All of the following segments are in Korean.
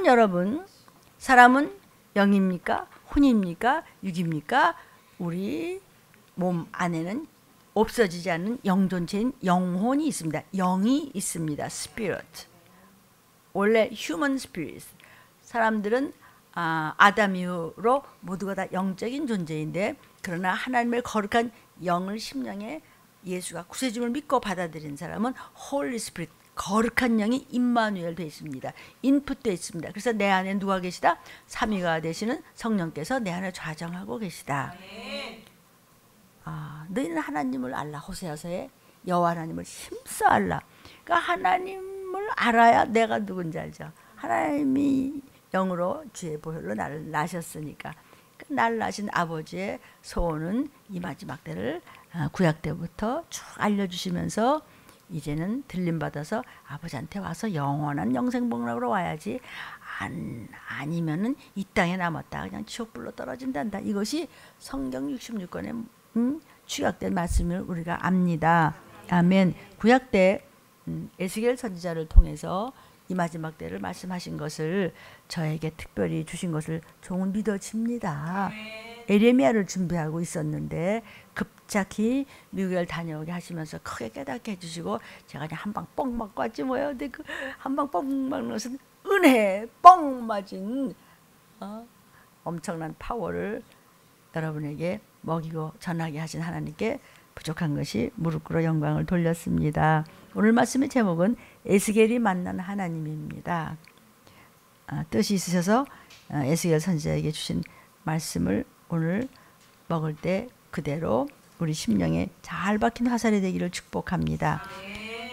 여러분, 사람은 영입니까? 혼입니까? 육입니까? 우리 몸 안에는 없어지지 않는 영존체인 영혼이 있습니다. 영이 있습니다. Spirit. 원래 human spirit. 사람들은 아담 이후로 모두가 다 영적인 존재인데, 그러나 하나님의 거룩한 영을 심령에 예수가 구세주를 믿고 받아들인 사람은 Holy Spirit, 거룩한 영이 임마누엘 되어 있습니다. 인풋되어 있습니다. 그래서 내 안에 누가 계시다? 삼위가 되시는 성령께서 내 안에 좌정하고 계시다. 너희는 하나님을 알라. 호세아서에 여호와 하나님을 힘써 알라. 그러니까 하나님을 알아야 내가 누군지 알죠. 하나님이 영으로 주의 보혈로 나를 낳으셨으니까, 나를 낳으신 아버지의 소원은 이 마지막 때를 구약 때부터 쭉 알려주시면서 이제는 들림 받아서 아버지한테 와서 영원한 영생복락으로 와야지, 아니면은 이 땅에 남았다 그냥 지옥불로 떨어진단다. 이것이 성경 66권의 축약된 말씀을 우리가 압니다. 아멘. 구약 때 에스겔 선지자를 통해서 이 마지막 때를 말씀하신 것을 저에게 특별히 주신 것을 종은 믿어집니다. 에레미야를 준비하고 있었는데 급작히 미국에 다녀오게 하시면서 크게 깨닫게 해주시고, 제가 그냥 한 방 뻥 맞고 왔지 뭐예요. 근데 그 한 방 뻥 맞는 것은 은혜 뻥 맞은 엄청난 파워를 여러분에게 먹이고 전하게 하신 하나님께 부족한 것이 무릎 꿇어 영광을 돌렸습니다. 오늘 말씀의 제목은 에스겔이 만난 하나님입니다. 뜻이 있으셔서 에스겔 선지자에게 주신 말씀을 오늘 먹을 때 그대로 우리 심령에 잘 박힌 화살이 되기를 축복합니다.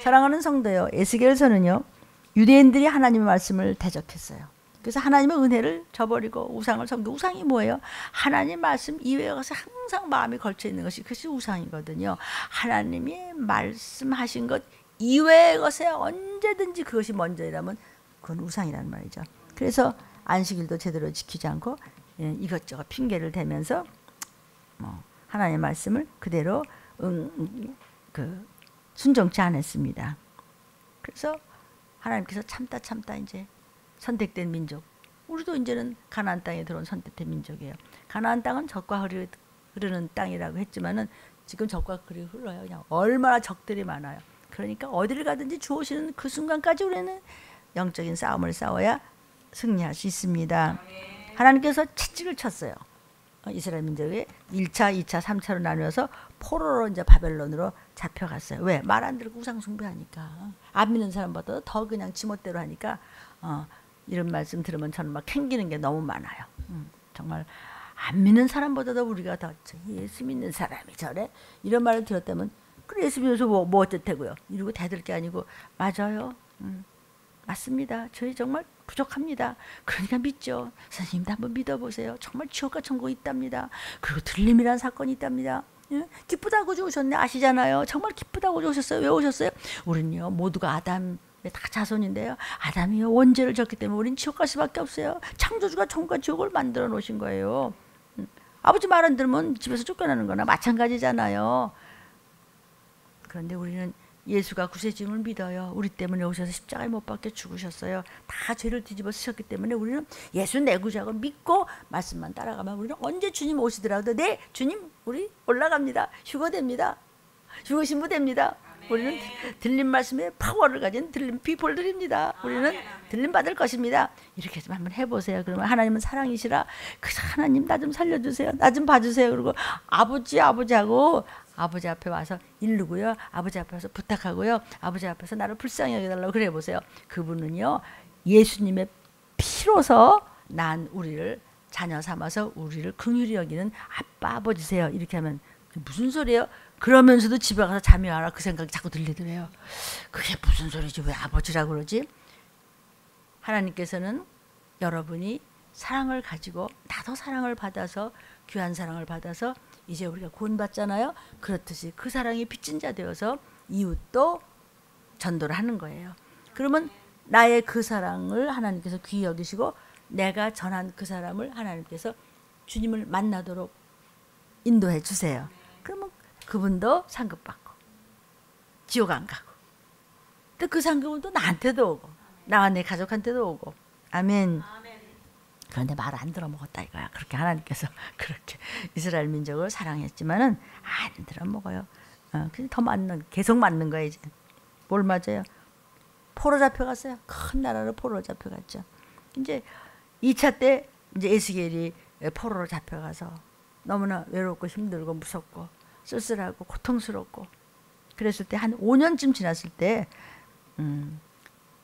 사랑하는 성도요, 에스겔서는요 유대인들이 하나님의 말씀을 대적했어요. 그래서 하나님의 은혜를 저버리고 우상을 섬기고, 우상이 뭐예요? 하나님 말씀 이외에 가서 항상 마음이 걸쳐 있는 것이, 그것이 우상이거든요. 하나님이 말씀하신 것 이외의 것에 언제든지 그것이 먼저이라면 그건 우상이라는 말이죠. 그래서 안식일도 제대로 지키지 않고 이것저것 핑계를 대면서 하나님의 말씀을 그대로 순종치 않았습니다. 그래서 하나님께서 참다 이제 선택된 민족, 우리도 이제는 가나안 땅에 들어온 선택된 민족이에요. 가나안 땅은 젖과 흐르는 땅이라고 했지만은 지금 젖과 꿀이 흘러요. 그냥 얼마나 적들이 많아요. 그러니까 어디를 가든지 주오시는 그 순간까지 우리는 영적인 싸움을 싸워야 승리할 수 있습니다. 하나님께서 채찍을 쳤어요. 이스라엘 민족이 1차, 2차, 3차로 나누어서 포로로 이제 바벨론으로 잡혀갔어요. 왜? 말 안 들고 우상 숭배하니까. 안 믿는 사람보다 더 그냥 지멋대로 하니까 이런 말씀 들으면 저는 막 캥기는 게 너무 많아요. 정말 안 믿는 사람보다도 우리가 더 예수 믿는 사람이 저래? 이런 말을 들었다면 그래 예수 믿어서 뭐 어쨌다고요? 이러고 대들 게 아니고 맞아요. 맞습니다. 저희 정말 부족합니다. 그러니까 믿죠. 선생님도 한번 믿어보세요. 정말 지옥과 천국이 있답니다. 그리고 들림이라는 사건이 있답니다. 예? 기쁘다고 오셨네 아시잖아요. 정말 기쁘다고 오셨어요. 왜 오셨어요? 우리는요 모두가 아담 다 자손인데요. 아담이요 원죄를 졌기 때문에 우린 지옥 갈 수밖에 없어요. 창조주가 천국과 지옥을 만들어 놓으신 거예요. 아버지 말 안 들으면 집에서 쫓겨나는 거나 마찬가지잖아요. 그런데 우리는 예수가 구세주임을 믿어요. 우리 때문에 오셔서 십자가에 못 박혀 죽으셨어요. 다 죄를 뒤집어 쓰셨기 때문에 우리는 예수 내 구주라고 믿고 말씀만 따라가면 우리는 언제 주님 오시더라도 네 주님 우리 올라갑니다. 휴거됩니다. 휴거신부됩니다. 우리는 들림 말씀에 파워를 가진 들림 피플들입니다. 우리는 들림 받을 것입니다. 이렇게 좀 한번 해보세요. 그러면 하나님은 사랑이시라. 그래서 하나님 나 좀 살려주세요. 나 좀 봐주세요. 그리고 아버지하고 아버지 앞에 와서 이르고요. 아버지 앞에 와서 부탁하고요. 아버지 앞에서 나를 불쌍히 여겨달라고 그래 보세요. 그분은요 예수님의 피로서 난 우리를 자녀 삼아서 우리를 긍휼히 여기는 아빠 아버지세요. 이렇게 하면 무슨 소리예요? 그러면서도 집에 가서 잠이 와라 그 생각이 자꾸 들리더래요. 그게 무슨 소리지? 왜 아버지라고 그러지? 하나님께서는 여러분이 사랑을 가지고 나도 사랑을 받아서 귀한 사랑을 받아서 이제 우리가 구원받잖아요. 그렇듯이 그 사랑이 빚진 자 되어서 이웃도 전도를 하는 거예요. 그러면 나의 그 사랑을 하나님께서 귀히 여기시고 내가 전한 그 사람을 하나님께서 주님을 만나도록 인도해 주세요. 그러면 그분도 상급받고 지옥 안 가고 또 그 상급은 또 나한테도 오고 나와 내 가족한테도 오고 아멘. 그런데 말 안 들어먹었다 이거야. 그렇게 하나님께서 그렇게 이스라엘 민족을 사랑했지만은 안 들어먹어요. 그래서 더 맞는, 계속 맞는 거야 이제. 뭘 맞아요? 포로 잡혀갔어요. 큰 나라로 포로 잡혀갔죠. 이제 2차 때 이제 에스겔이 포로로 잡혀가서 너무나 외롭고 힘들고 무섭고 쓸쓸하고 고통스럽고 그랬을 때 한 5년쯤 지났을 때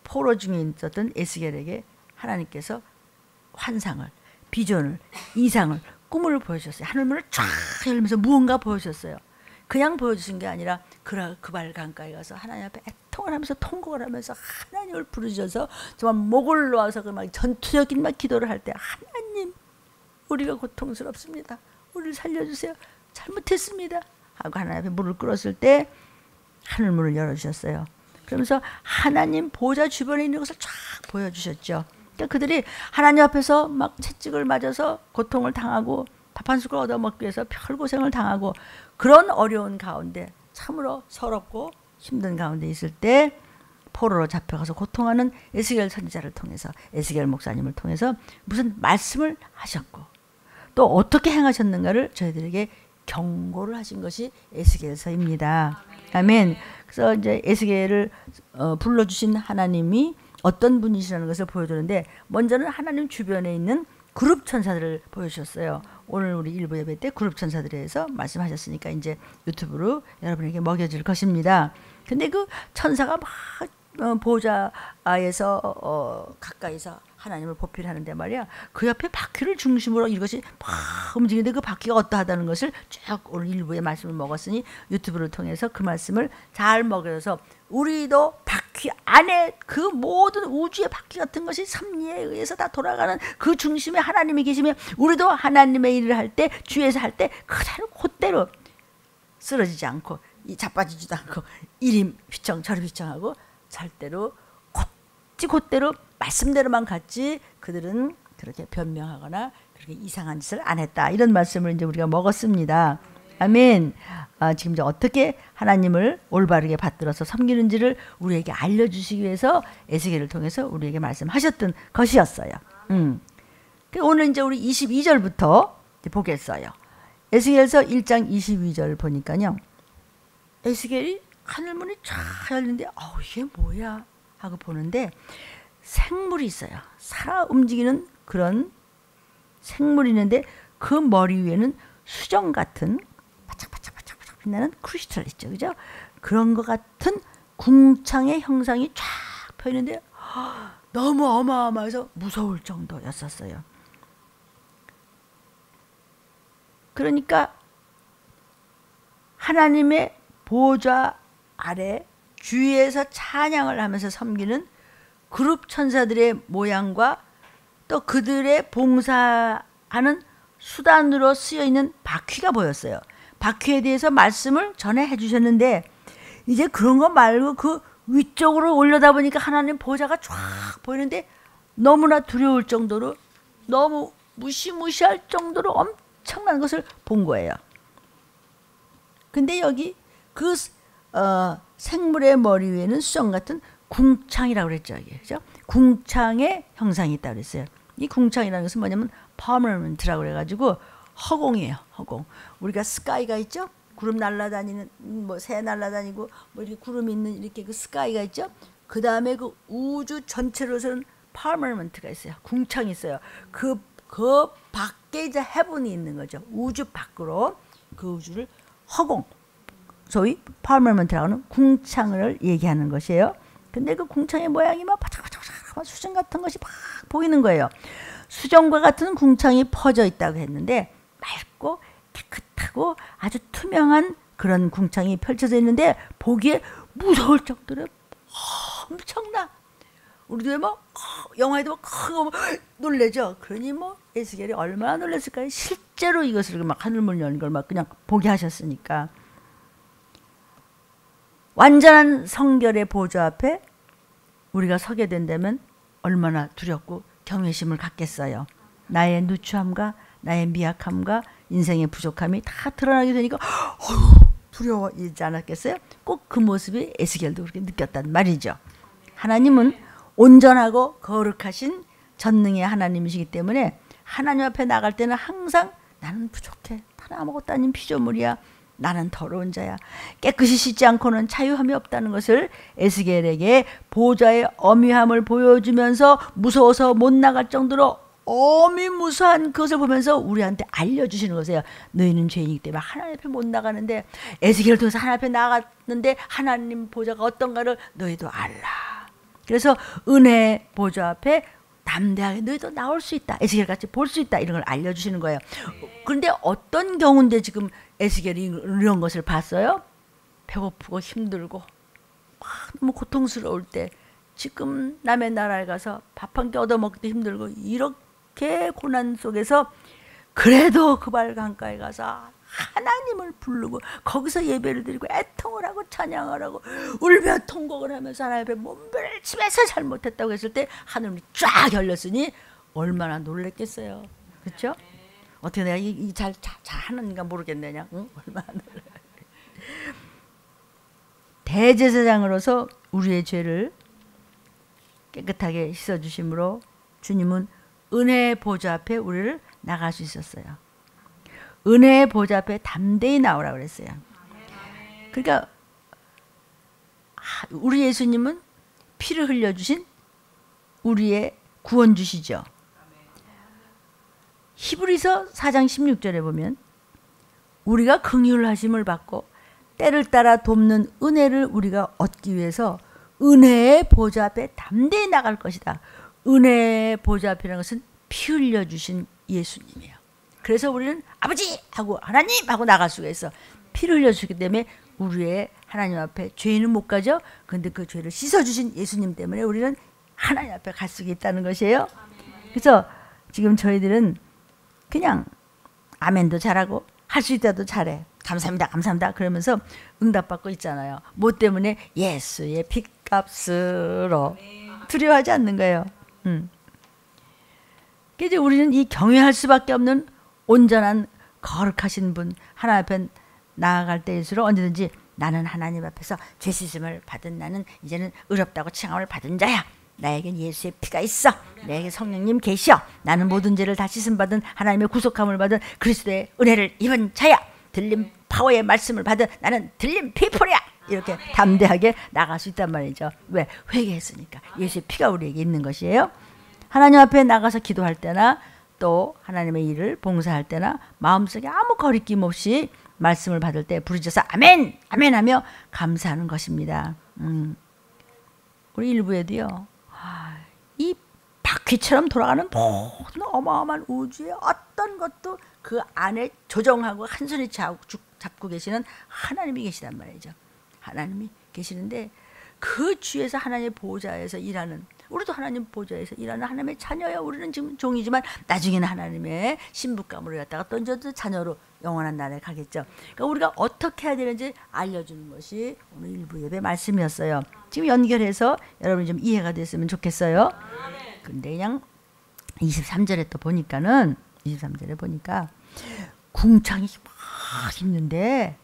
포로 중에 있었던 에스겔에게 하나님께서 환상을, 비전을, 이상을, 꿈을 보여주셨어요. 하늘문을 쫙 열면서 무언가 보여주셨어요. 그냥 보여주신 게 아니라 그발 강가에 가서 하나님 앞에 애통을 하면서 통곡을 하면서 하나님을 부르셔서 정말 목을 놓아서 막 전투적인 막 기도를 할 때 하나님 우리가 고통스럽습니다. 우리를 살려주세요. 잘못했습니다. 하고 하나님 앞에 무릎을 꿇었을 때 하늘문을 열어주셨어요. 그러면서 하나님 보좌 주변에 있는 것을 쫙 보여주셨죠. 그러니까 그들이 하나님 앞에서 막 채찍을 맞아서 고통을 당하고 밥 한 숟갈 얻어먹기 위해서 별고생을 당하고 그런 어려운 가운데 참으로 서럽고 힘든 가운데 있을 때 포로로 잡혀가서 고통하는 에스겔 선지자를 통해서 에스겔 목사님을 통해서 무슨 말씀을 하셨고 또 어떻게 행하셨는가를 저희들에게 경고를 하신 것이 에스겔서입니다. 아멘. 그래서 이제 에스겔을 불러주신 하나님이 어떤 분이시라는 것을 보여주는데 먼저는 하나님 주변에 있는 그룹 천사들을 보여주셨어요. 오늘 우리 일부 예배 때 그룹 천사들에 대해서 말씀하셨으니까 이제 유튜브로 여러분에게 먹여질 것입니다. 근데 그 천사가 막 보좌에서 가까이서 하나님을 보필하는데 말이야. 그 옆에 바퀴를 중심으로 이것이 막 움직이는데 그 바퀴가 어떠하다는 것을 쭉 오늘 일부의 말씀을 먹었으니 유튜브를 통해서 그 말씀을 잘 먹여서 우리도 바퀴 안에 그 모든 우주의 바퀴 같은 것이 섭리에 의해서 다 돌아가는 그 중심에 하나님이 계시면 우리도 하나님의 일을 할 때 주에서 할 때 그대로 쓰러지지 않고 자빠지지도 않고 이리 휘청 저리 휘청하고 절대로 곧대로 말씀대로만 갔지 그들은 그렇게 변명하거나 그렇게 이상한 짓을 안 했다. 이런 말씀을 이제 우리가 먹었습니다. 아멘. 지금 이제 어떻게 하나님을 올바르게 받들어서 섬기는지를 우리에게 알려주시기 위해서 에스겔을 통해서 우리에게 말씀하셨던 것이었어요. 오늘 이제 우리 22절부터 보겠어요. 에스겔서 1장 22절 보니까요. 에스겔이 하늘문이 쫙 열리는데 이게 뭐야 하고 보는데 생물이 있어요. 살아 움직이는 그런 생물이 있는데 그 머리 위에는 수정 같은 바짝바짝 빛나는 크리스탈 있죠. 그죠? 그런 것 같은 궁창의 형상이 쫙 펴있는데 너무 어마어마해서 무서울 정도였었어요. 그러니까 하나님의 보좌 아래 주위에서 찬양을 하면서 섬기는 그룹 천사들의 모양과 또 그들의 봉사하는 수단으로 쓰여있는 바퀴가 보였어요. 바퀴에 대해서 말씀을 전해 주셨는데 이제 그런 거 말고 그 위쪽으로 올려다 보니까 하나님 보좌가 쫙 보이는데 너무나 두려울 정도로 너무 무시무시할 정도로 엄청난 것을 본 거예요. 근데 여기 그 생물의 머리 위에는 수정 같은 궁창이라고 그랬죠. 그죠? 궁창의 형상이 있다고 그랬어요. 이 궁창이라는 것은 뭐냐면 퍼머넌트라고 그래가지고 허공이에요. 허공. 우리가 스카이가 있죠? 구름 날아다니는 뭐 새 날아다니고 뭐 이렇게 구름이 있는 이렇게 그 스카이가 있죠? 그 다음에 그 우주 전체로서는 퍼머넌트가 있어요. 궁창이 있어요. 그 밖에 이제 헤븐이 있는 거죠. 우주 밖으로 그 우주를 허공. 소위 퍼머넌트라고 하는 궁창을 얘기하는 것이에요. 근데 그 궁창의 모양이 막 바짝바짝 수정 같은 것이 막 보이는 거예요. 수정과 같은 궁창이 퍼져 있다고 했는데 맑고 깨끗하고 아주 투명한 그런 궁창이 펼쳐져 있는데 보기에 무서울 정도로 엄청나. 우리도 뭐 영화에도 뭐 놀래죠. 그러니 뭐 에스겔이 얼마나 놀랐을까요? 실제로 이것을 막 하늘문 여는 걸 막 그냥 보게 하셨으니까. 완전한 성결의 보좌 앞에 우리가 서게 된다면 얼마나 두렵고 경외심을 갖겠어요. 나의 누추함과 나의 미약함과 인생의 부족함이 다 드러나게 되니까 두려워지지 않았겠어요? 꼭 그 모습이 에스겔도 그렇게 느꼈단 말이죠. 하나님은 온전하고 거룩하신 전능의 하나님이시기 때문에 하나님 앞에 나갈 때는 항상 나는 부족해. 나는 아무것도 아닌 피조물이야. 나는 더러운 자야. 깨끗이 씻지 않고는 자유함이 없다는 것을 에스겔에게 보좌의 엄위함을 보여주면서 무서워서 못 나갈 정도로 어미무사한 그것을 보면서 우리한테 알려주시는 것이에요. 너희는 죄인이기 때문에 하나님 앞에 못 나가는데, 에스겔을 통해서 하나님 앞에 나갔는데 하나님 보좌가 어떤가를 너희도 알라. 그래서 은혜 보좌 앞에 담대하게 너희도 나올 수 있다. 에스겔같이 볼 수 있다. 이런 걸 알려주시는 거예요. 그런데 어떤 경우인데 지금 에스겔이 이런 것을 봤어요? 배고프고 힘들고 막 너무 고통스러울 때, 지금 남의 나라에 가서 밥 한 끼 얻어먹기도 힘들고 이렇게 고난 속에서 그래도 그발 강가에 가서 하나님을 부르고 거기서 예배를 드리고 애통을 하고 찬양을 하고 울며 통곡을 하면서 하나님 앞에 몸부림치면서 잘못했다고 했을 때 하늘이 쫙 열렸으니 얼마나 놀랬겠어요. 그렇죠? 어떻게 내가 잘 하는가 모르겠네. 그냥 응? 얼마나 놀래. 대제사장으로서 우리의 죄를 깨끗하게 씻어주심으로 주님은 은혜의 보좌 앞에 우리를 나갈 수 있었어요. 은혜의 보좌 앞에 담대히 나오라고 그랬어요. 그러니까 우리 예수님은 피를 흘려주신 우리의 구원주시죠. 히브리서 4장 16절에 보면 우리가 긍휼하심을 받고 때를 따라 돕는 은혜를 우리가 얻기 위해서 은혜의 보좌 앞에 담대히 나갈 것이다. 은혜의 보좌 앞이라는 것은 피 흘려주신 예수님이에요. 그래서 우리는 아버지 하고 하나님 하고 나갈 수가 있어. 피를 흘려주기 때문에 우리의 하나님 앞에 죄인은 못 가죠. 그런데 그 죄를 씻어주신 예수님 때문에 우리는 하나님 앞에 갈 수가 있다는 것이에요. 그래서 지금 저희들은 그냥 아멘도 잘하고 할 수 있다도 잘해. 감사합니다 감사합니다 그러면서 응답받고 있잖아요. 뭐 때문에? 예수의 핏값으로. 두려워하지 않는 거예요. 이제 우리는 이 경외할 수밖에 없는 온전한 거룩하신 분 하나님 앞에 나아갈 때일수록 언제든지 나는 하나님 앞에서 죄 씻음을 받은, 나는 이제는 의롭다고 칭함을 받은 자야. 나에겐 예수의 피가 있어. 내게 성령님 계셔. 나는 모든 죄를 다 씻음 받은, 하나님의 구속함을 받은 그리스도의 은혜를 입은 자야. 들림 파워의 말씀을 받은 나는 들림 피플이야. 이렇게 담대하게 나갈 수 있단 말이죠. 왜? 회개했으니까. 예수의 피가 우리에게 있는 것이에요. 하나님 앞에 나가서 기도할 때나 또 하나님의 일을 봉사할 때나 마음속에 아무 거리낌 없이 말씀을 받을 때 부르짖어서 아멘! 아멘! 하며 감사하는 것입니다. 우리 일부에도요. 이 바퀴처럼 돌아가는 모든 어마어마한 우주의 어떤 것도 그 안에 조정하고 한 손에 잡고 계시는 하나님이 계시단 말이죠. 하나님이 계시는데 그 주에서 하나님의 보좌에서 일하는, 우리도 하나님 보좌에서 일하는 하나님의 자녀야. 우리는 지금 종이지만 나중에는 하나님의 신부감으로 갖다가 던져도 자녀로 영원한 나라에 가겠죠. 그러니까 우리가 어떻게 해야 되는지 알려주는 것이 오늘 일부 예배 말씀이었어요. 지금 연결해서 여러분이 좀 이해가 됐으면 좋겠어요. 근데 그냥 23절에 또 보니까는 23절에 보니까 궁창이 막 있는데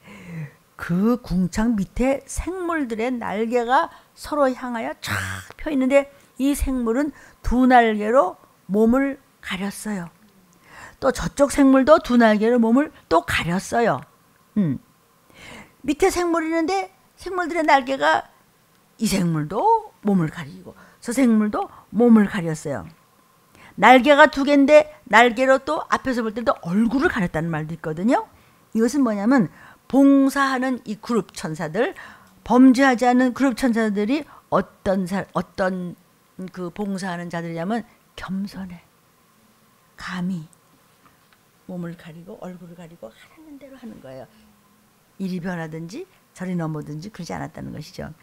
그 궁창 밑에 생물들의 날개가 서로 향하여 쫙 펴 있는데 이 생물은 두 날개로 몸을 가렸어요. 또 저쪽 생물도 두 날개로 몸을 또 가렸어요. 밑에 생물이 있는데 생물들의 날개가 이 생물도 몸을 가리고 저 생물도 몸을 가렸어요. 날개가 두 개인데 날개로 또 앞에서 볼 때도 얼굴을 가렸다는 말도 있거든요. 이것은 뭐냐면 봉사하는 이 그룹 천사들, 범죄하지 않는 그룹 천사들이 어떤 그 봉사하는 자들이냐면 겸손해. 감히 몸을 가리고 얼굴을 가리고 하라는 대로 하는 거예요. 이리 변하든지 저리 넘어든지 그러지 않았다는 것이죠.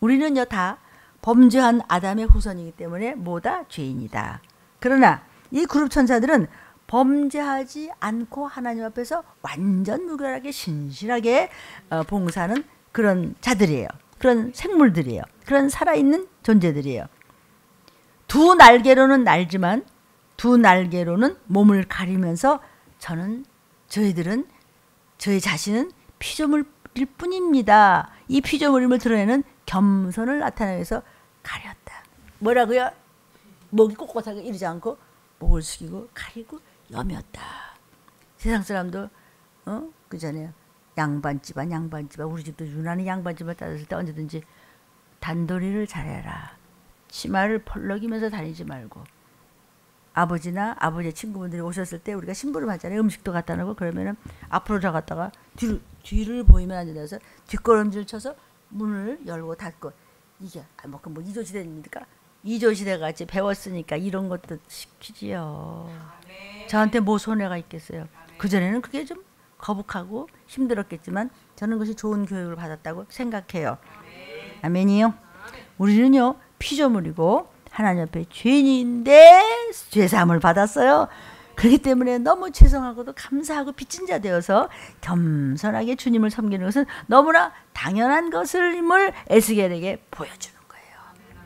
우리는요 다 범죄한 아담의 후손이기 때문에 뭐다? 죄인이다. 그러나 이 그룹 천사들은 범죄하지 않고 하나님 앞에서 완전 무결하게 신실하게 봉사하는 그런 자들이에요. 그런 생물들이에요. 그런 살아있는 존재들이에요. 두 날개로는 날지만 두 날개로는 몸을 가리면서 저희들은 저희 자신은 피조물일 뿐입니다. 이 피조물임을 드러내는 겸손을 나타내기 위해서 가렸다. 뭐라고요? 목이 꼿꼿하게 이러지 않고 목을 숙이고 가리고 염이었다. 세상 사람도 그잖아요. 양반집안 우리 집도 유난히 양반집안 따졌을 때 언제든지 단도리를 잘해라. 치마를 펄럭이면서 다니지 말고. 아버지나 아버지의 친구분들이 오셨을 때 우리가 심부름 하잖아요. 음식도 갖다 놓고 그러면은 앞으로 나갔다가 뒤를 보이면 안 된다서 뒷걸음질 쳐서 문을 열고 닫고. 이게 뭐 이조시대입니까? 이조시대 같이 배웠으니까 이런 것도 시키지요. 저한테 뭐 손해가 있겠어요. 그전에는 그게 좀 거북하고 힘들었겠지만 저는 그것이 좋은 교육을 받았다고 생각해요. 아멘이요. 우리는요 피조물이고 하나님 앞에 죄인인데 죄사함을 받았어요. 그렇기 때문에 너무 죄송하고도 감사하고 빚진 자 되어서 겸손하게 주님을 섬기는 것은 너무나 당연한 것임을 에스겔에게 보여주는 거예요.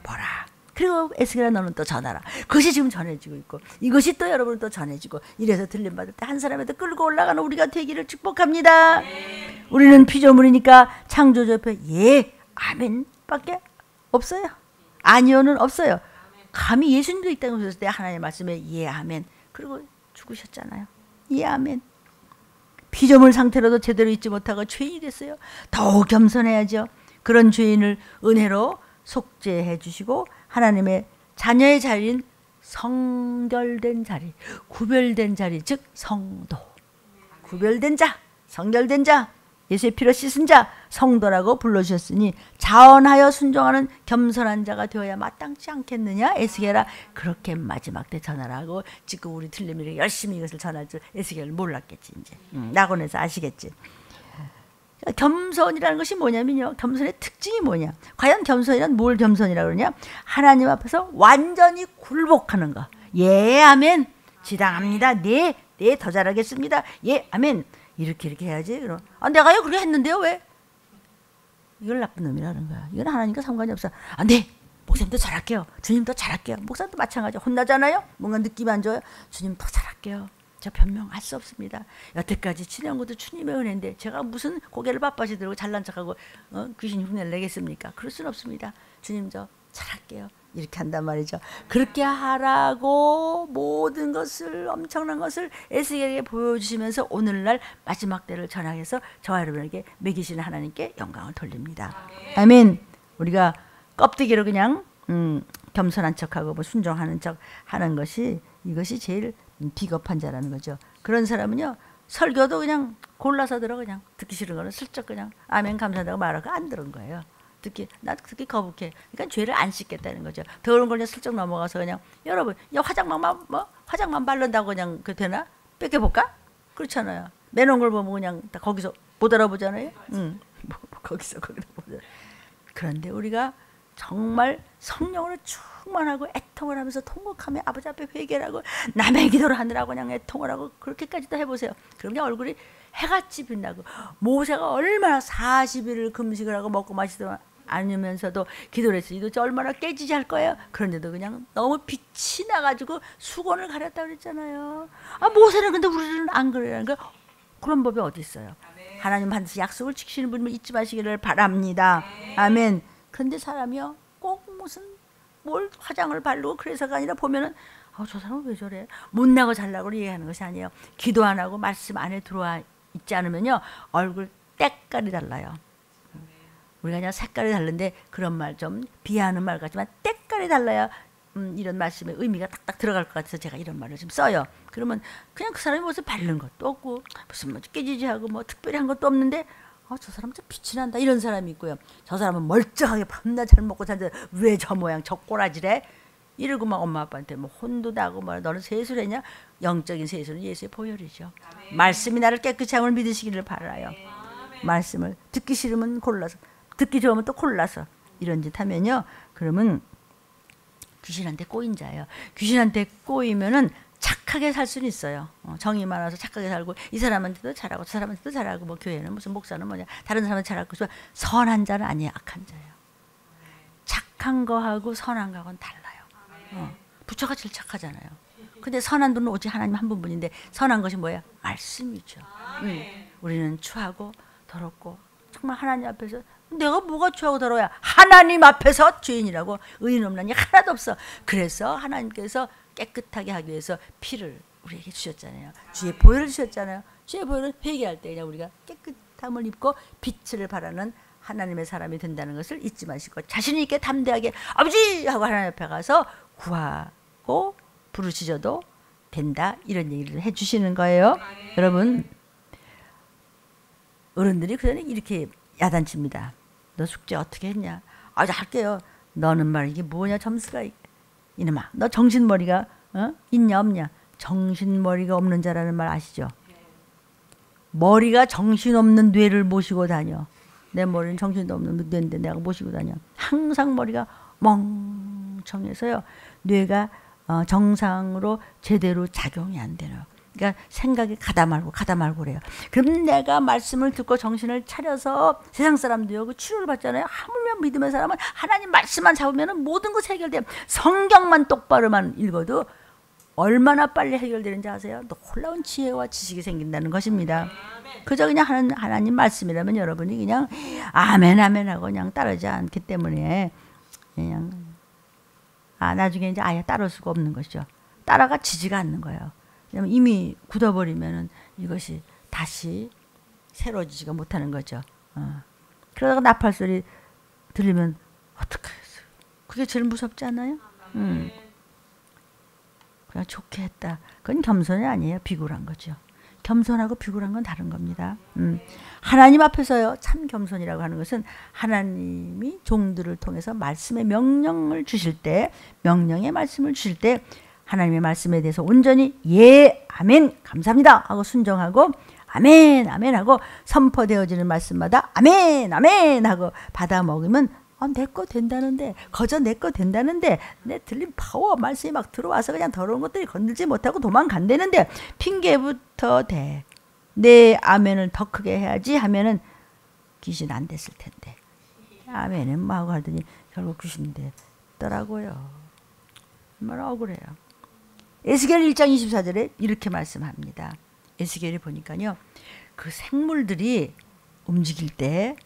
보라. 그리고 에스겔아 너는 또 전하라. 그것이 지금 전해지고 있고 이것이 또 여러분은 또 전해지고 이래서 들림받을 때 한 사람에도 끌고 올라가는 우리가 되기를 축복합니다. 우리는 피조물이니까 창조주 옆에 예 아멘 밖에 없어요. 아니요는 없어요. 감히 예수님도 이 땅에 오셨을 때 하나님의 말씀에 예 아멘 그리고 죽으셨잖아요. 예 아멘. 피조물 상태로도 제대로 잊지 못하고 죄인이 됐어요. 더욱 겸손해야죠. 그런 죄인을 은혜로 속죄해 주시고 하나님의 자녀의 자리인 성결된 자리, 구별된 자리, 즉 성도. 구별된 자, 성결된 자, 예수의 피로 씻은 자, 성도라고 불러주셨으니 자원하여 순종하는 겸손한 자가 되어야 마땅치 않겠느냐? 에스겔아 그렇게 마지막 때 전하라고. 지금 우리 들림이를 열심히 이것을 전할 줄 에스겔은 몰랐겠지. 이제 낙원에서 아시겠지. 겸손이라는 것이 뭐냐면요. 겸손의 특징이 뭐냐. 과연 겸손이란 뭘 겸손이라고 그러냐. 하나님 앞에서 완전히 굴복하는 거. 예 아멘. 지당합니다. 네 더 잘하겠습니다. 예 아멘. 이렇게 해야지. 그럼 내가요 그렇게 했는데요 왜? 이걸 나쁜 놈이라는 거야. 이건 하나님과 상관이 없어. 네 목사님도 잘할게요. 주님도 잘할게요. 목사님도 마찬가지. 혼나잖아요. 뭔가 느낌 안 좋아요. 주님 더 잘할게요. 저 변명할 수 없습니다. 여태까지 지내온 것도 주님의 은혜인데 제가 무슨 고개를 빳빳이 들고 잘난 척하고 귀신 흉내를 내겠습니까? 그럴 수는 없습니다. 주님 저 잘할게요. 이렇게 한단 말이죠. 그렇게 하라고 모든 것을 엄청난 것을 에스겔에게 보여주시면서 오늘날 마지막 때를 전하기 위해서 저와 여러분에게 먹이시는 하나님께 영광을 돌립니다. 아멘. 우리가 껍데기로 그냥 겸손한 척하고 뭐 순종하는 척 하는 것이 이것이 제일 비겁한 자라는 거죠. 그런 사람은요 설교도 그냥 골라서 들어. 그냥 듣기 싫은 거는 슬쩍 그냥 아멘 감사하다고 말하고 안 들은 거예요. 듣기 거북해. 그러니까 죄를 안 씻겠다는 거죠. 더러운 걸 그냥 슬쩍 넘어가서 그냥 여러분 화장만 바른다고 그냥 그 되나? 뺏겨볼까? 그렇잖아요. 매놓은 걸 보면 그냥 다 거기서 못 알아보잖아요. 거기다 보자. 그런데 우리가 정말 성령으로 충만하고 애통을 하면서 통곡하며 아버지 앞에 회개를 하고 남의 기도를 하느라고 그냥 애통을 하고 그렇게까지도 해보세요. 그러면 얼굴이 해같이 빛나고 모세가 얼마나 40일을 금식을 하고 먹고 마시도 않으면서도 기도를 했으니 도대체 얼마나 깨지지 할 거예요. 그런데도 그냥 너무 빛이 나가지고 수건을 가렸다 그랬잖아요. 모세는 근데 우리는 안 그래라는 거. 그런 법이 어디 있어요. 하나님 반드시 약속을 지키시는 분을 잊지 마시기를 바랍니다. 아멘. 그런데 사람이요 꼭 무슨 뭘 화장을 바르고 그래서가 아니라 보면은 저 사람은 왜 저래? 못나고 잘나고 얘기하는 것이 아니에요. 기도 안 하고 말씀 안에 들어와 있지 않으면요 얼굴 때깔이 달라요. 우리가 그냥 색깔이 다른데 그런 말 좀 비하하는 말 같지만 때깔이 달라야 이런 말씀의 의미가 딱딱 들어갈 것 같아서 제가 이런 말을 좀 써요. 그러면 그냥 그 사람이 무슨 바른 것도 없고 무슨 뭐 깨지지하고 뭐 특별히 한 것도 없는데 저 사람 좀 빛이 난다 이런 사람이 있고요. 저 사람은 멀쩡하게 밤낮 잘 먹고 산다. 왜 저 모양 저 꼬라지래? 이러고 막 엄마 아빠한테 뭐 혼도 나고 뭐 너는 세수했냐? 영적인 세수는 예수의 보혈이죠. 아멘. 말씀이 나를 깨끗이 함을 믿으시기를 바라요. 아멘. 말씀을 듣기 싫으면 골라서 듣기 좋으면 또 골라서 이런 짓 하면요. 그러면 귀신한테 꼬인 자예요. 귀신한테 꼬이면은 착하게 살 수는 있어요. 정이 많아서 착하게 살고 이 사람한테도 잘하고 저 사람한테도 잘하고 뭐 교회는 무슨 목사는 뭐냐 다른 사람한테 잘하고 선한 자는 아니에요. 악한 자예요. 착한 거하고 선한 거하고는 달라요. 부처가 제일 착하잖아요. 근데 선한 분은 오직 하나님 한 분뿐인데 선한 것이 뭐예요? 말씀이죠. 우리는 추하고 더럽고 정말 하나님 앞에서 내가 뭐가 죄하고 더러워야 하나님 앞에서 죄인이라고 의인 없나니 하나도 없어. 그래서 하나님께서 깨끗하게 하기 위해서 피를 우리에게 주셨잖아요. 주의 보혈을 주셨잖아요. 주의 보혈은 회개할 때 그냥 우리가 깨끗함을 입고 빛을 발하는 하나님의 사람이 된다는 것을 잊지 마시고 자신 있게 담대하게 아버지 하고 하나님 앞에 가서 구하고 부르짖어도 된다, 이런 얘기를 해주시는 거예요. 여러분, 어른들이 그러니 이렇게 야단칩니다. 너 숙제 어떻게 했냐? 아, 할게요. 너는 말 이게 뭐냐, 점수가. 이놈아, 너 정신머리가 있냐 없냐? 정신머리가 없는 자라는 말 아시죠? 머리가 정신없는 뇌를 모시고 다녀. 내 머리는 정신도 없는 뇌인데 내가 모시고 다녀. 항상 머리가 멍청해서요. 뇌가 정상으로 제대로 작용이 안 되는. 그러니까 생각이 가다 말고 그래요. 그럼 내가 말씀을 듣고 정신을 차려서 세상 사람도요, 그 치료를 받잖아요. 하물며 믿음의 사람은 하나님 말씀만 잡으면 모든 것이 해결돼요. 성경만 똑바로만 읽어도 얼마나 빨리 해결되는지 아세요? 놀라운 지혜와 지식이 생긴다는 것입니다. 그저 그냥 하나님 말씀이라면 여러분이 그냥 아멘 아멘 하고 그냥 따르지 않기 때문에 그냥 나중에 이제 아예 따를 수가 없는 것이죠. 따라가 지지가 않는 거예요. 왜냐면 이미 굳어버리면은 이것이 다시 새로지지가 못하는 거죠. 그러다가 나팔 소리 들리면 어떡하겠어요? 그게 제일 무섭지 않아요? 그냥 좋게 했다. 그건 겸손이 아니에요. 비굴한 거죠. 겸손하고 비굴한 건 다른 겁니다. 하나님 앞에서요, 참 겸손이라고 하는 것은 하나님이 종들을 통해서 말씀의 명령을 주실 때, 명령의 말씀을 주실 때 하나님의 말씀에 대해서 온전히 예, 아멘, 감사합니다 하고 순종하고 아멘, 아멘 하고 선포되어지는 말씀마다 아멘, 아멘 하고 받아 먹으면 내 거 된다는데, 거저 내 거 된다는데, 내 들린 파워 말씀이 막 들어와서 그냥 더러운 것들이 건들지 못하고 도망간다는데 핑계부터 대. 내 아멘을 더 크게 해야지 하면은 귀신 안 됐을 텐데. 아멘은 뭐 하고 하더니 결국 귀신이 됐더라고요. 얼마나 억울해요. 에스겔 1장 24절에 이렇게 말씀합니다. 에스겔을 보니까요, 그 생물들이 움직일 때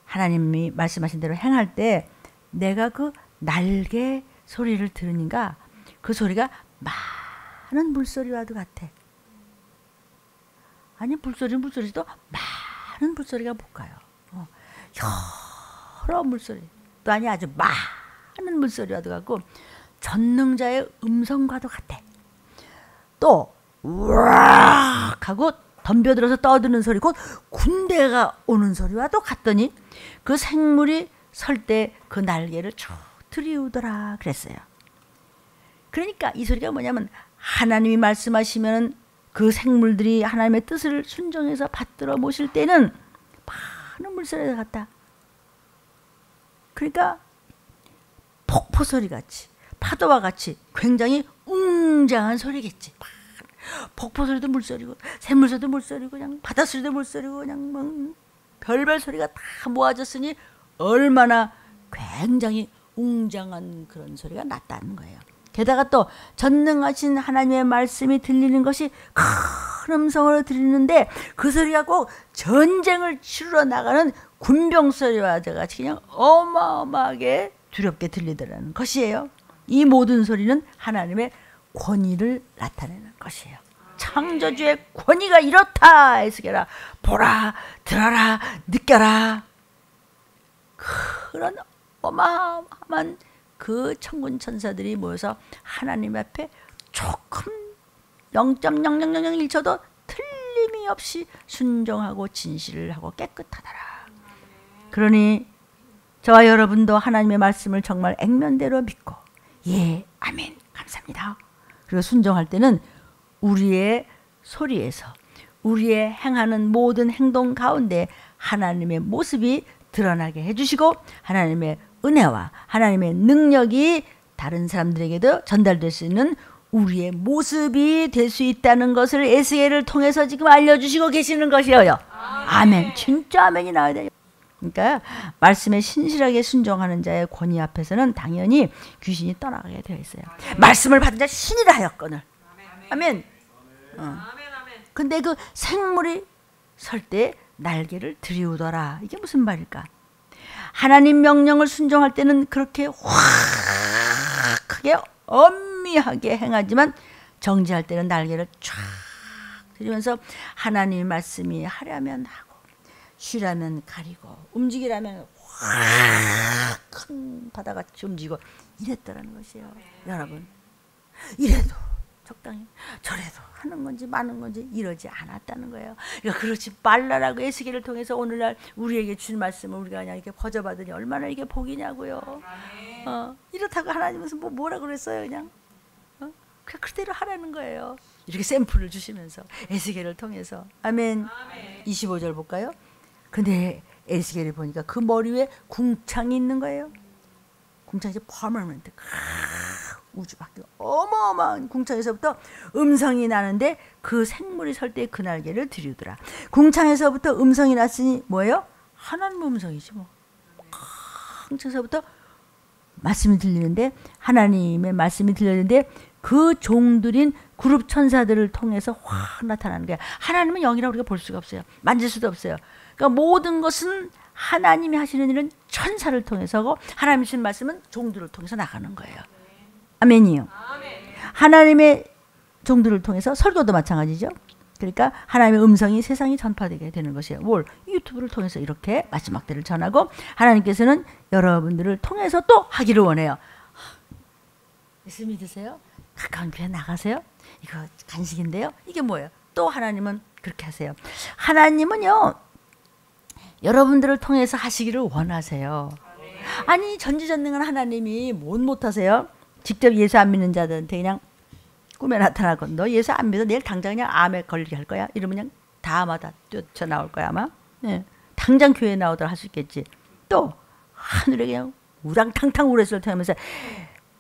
하나님이 말씀하신 대로 행할 때 내가 그 날개 소리를 들으니까 그 소리가 많은 물소리와도 같아. 아니, 물소리도 많은 물소리가 못 가요. 여러 물소리 또 아니 아주 많은 물소리와도 같고 전능자의 음성과도 같아. 또 우악 하고 덤벼들어서 떠드는 소리, 곧 군대가 오는 소리와도 같더니 그 생물이 설 때 그 날개를 쭉 들이우더라 그랬어요. 그러니까 이 소리가 뭐냐면 하나님이 말씀하시면 그 생물들이 하나님의 뜻을 순종해서 받들어 모실 때는 많은 물소리가 같다. 그러니까 폭포 소리 같이, 파도와 같이 굉장히 웅장한 소리겠지. 폭포 소리도 물소리고, 샘물 소리도 물소리고, 그냥 바다 소리도 물소리고, 그냥 뭐 별별 소리가 다 모아졌으니 얼마나 굉장히 웅장한 그런 소리가 났다는 거예요. 게다가 또 전능하신 하나님의 말씀이 들리는 것이 큰 음성으로 들리는데 그 소리가 꼭 전쟁을 치르러 나가는 군병 소리와 같이 그냥 어마어마하게 두렵게 들리더라는 것이에요. 이 모든 소리는 하나님의 권위를 나타내는 것이에요. 창조주의 권위가 이렇다. 에스겔아, 보라, 들어라, 느껴라. 그런 어마어마한 그 천군 천사들이 모여서 하나님 앞에 조금 0.0001초도 틀림이 없이 순종하고 진실을 하고 깨끗하더라. 그러니 저와 여러분도 하나님의 말씀을 정말 액면대로 믿고 예, 아멘, 감사합니다. 그리고 순종할 때는 우리의 소리에서, 우리의 행하는 모든 행동 가운데 하나님의 모습이 드러나게 해주시고 하나님의 은혜와 하나님의 능력이 다른 사람들에게도 전달될 수 있는 우리의 모습이 될 수 있다는 것을 에스겔을 통해서 지금 알려주시고 계시는 것이에요. 아멘. 진짜 아멘이 나와야 돼요. 그러니까 말씀에 신실하게 순종하는 자의 권위 앞에서는 당연히 귀신이 떠나가게 되어 있어요. 말씀을 받은 자 신이라 하였거늘. 아멘. 근데 그 생물이 설 때 날개를 들이우더라. 이게 무슨 말일까? 하나님 명령을 순종할 때는 그렇게 확 크게 엄미하게 행하지만 정지할 때는 날개를 쫙 들이면서 하나님의 말씀이 하려면 하고 쉬라면 가리고 움직이라면 확 큰 바다같이 움직이고 이랬더라는 것이에요. 여러분, 이래도 적당히 저래도 하는 건지 마는 건지 이러지 않았다는 거예요. 그러니까 그렇지 말라라고 에스겔을 통해서 오늘날 우리에게 준 말씀을 우리가 그냥 이렇게 퍼져받으니 얼마나 이게 복이냐고요. 이렇다고 하나님은 뭐라 그랬어요? 그냥 그냥 그대로 하라는 거예요. 이렇게 샘플을 주시면서 에스겔을 통해서. 아멘. 25절 볼까요? 근데 에스겔이 보니까 그 머리 위에 궁창이 있는 거예요. 궁창이 이제 퍼머넌트 우주 밖에 어마어마한 궁창에서부터 음성이 나는데 그 생물이 설 때 그 날개를 들이우더라. 궁창에서부터 음성이 났으니 뭐예요? 하나님의 음성이지 뭐. 궁창에서부터 말씀이 들리는데 하나님의 말씀이 들렸는데 그 종들인 그룹 천사들을 통해서 확 나타나는 거야. 하나님은 영이라고 우리가 볼 수가 없어요. 만질 수도 없어요. 그러니까 모든 것은 하나님이 하시는 일은 천사를 통해서고 하나님이 주신 말씀은 종들을 통해서 나가는 거예요. 아멘이요. 하나님의 종들을 통해서 설교도 마찬가지죠. 그러니까 하나님의 음성이 세상에 전파되게 되는 것이에요. 뭘? 유튜브를 통해서 이렇게 마지막 때를 전하고 하나님께서는 여러분들을 통해서 또 하기를 원해요. 예수 믿으세요? 가까운 교회 나가세요? 이거 간식인데요. 이게 뭐예요? 또 하나님은 그렇게 하세요. 하나님은요, 여러분들을 통해서 하시기를 원하세요. 아니 전지전능한 하나님이 뭘 못하세요? 직접 예수 안 믿는 자들한테 그냥 꿈에 나타나고 너 예수 안 믿어 내일 당장 그냥 암에 걸리게 할 거야. 이러면 그냥 다마다 뛰쳐나올 거야 아마. 네. 당장 교회에 나오도록 할 수 있겠지. 또 하늘에 그냥 우당탕탕 우레스를 통하면서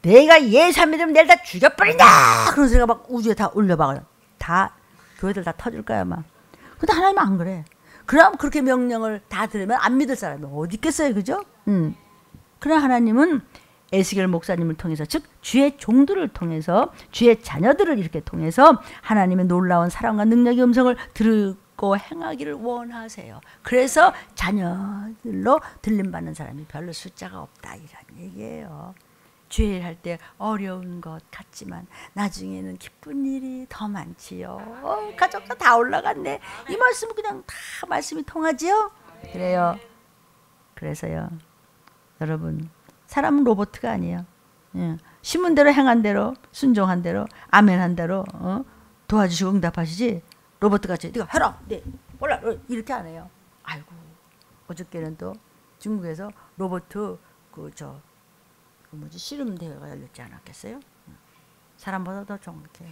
내가 예수 안 믿으면 내일 다 죽여버린다 그런 소리가 막 우주에 다 울려박아요. 다 교회들 다 터질 거야 아마. 근데 하나님은 안 그래. 그럼 그렇게 명령을 다 들으면 안 믿을 사람이 어디 있겠어요, 그죠? 그러나 하나님은 에스겔 목사님을 통해서, 즉 주의 종들을 통해서, 주의 자녀들을 이렇게 통해서 하나님의 놀라운 사랑과 능력의 음성을 듣고 행하기를 원하세요. 그래서 자녀들로 들림받는 사람이 별로 숫자가 없다 이런 얘기예요. 죄할 때 어려운 것 같지만 나중에는 기쁜 일이 더 많지요. 가족과 다 올라갔네. 이 말씀은 그냥 다 말씀이 통하지요. 그래요. 그래서요, 여러분, 사람은 로봇가 아니에요. 심은 대로 행한 대로 순종한 대로 아멘한 대로 도와주시고 응답하시지. 로봇같이 네가 해라, 네 몰라 이렇게 안 해요. 아이고, 어저께는 또 중국에서 로봇 씨름 대회가 열렸지 않았겠어요? 사람보다 더 정확해.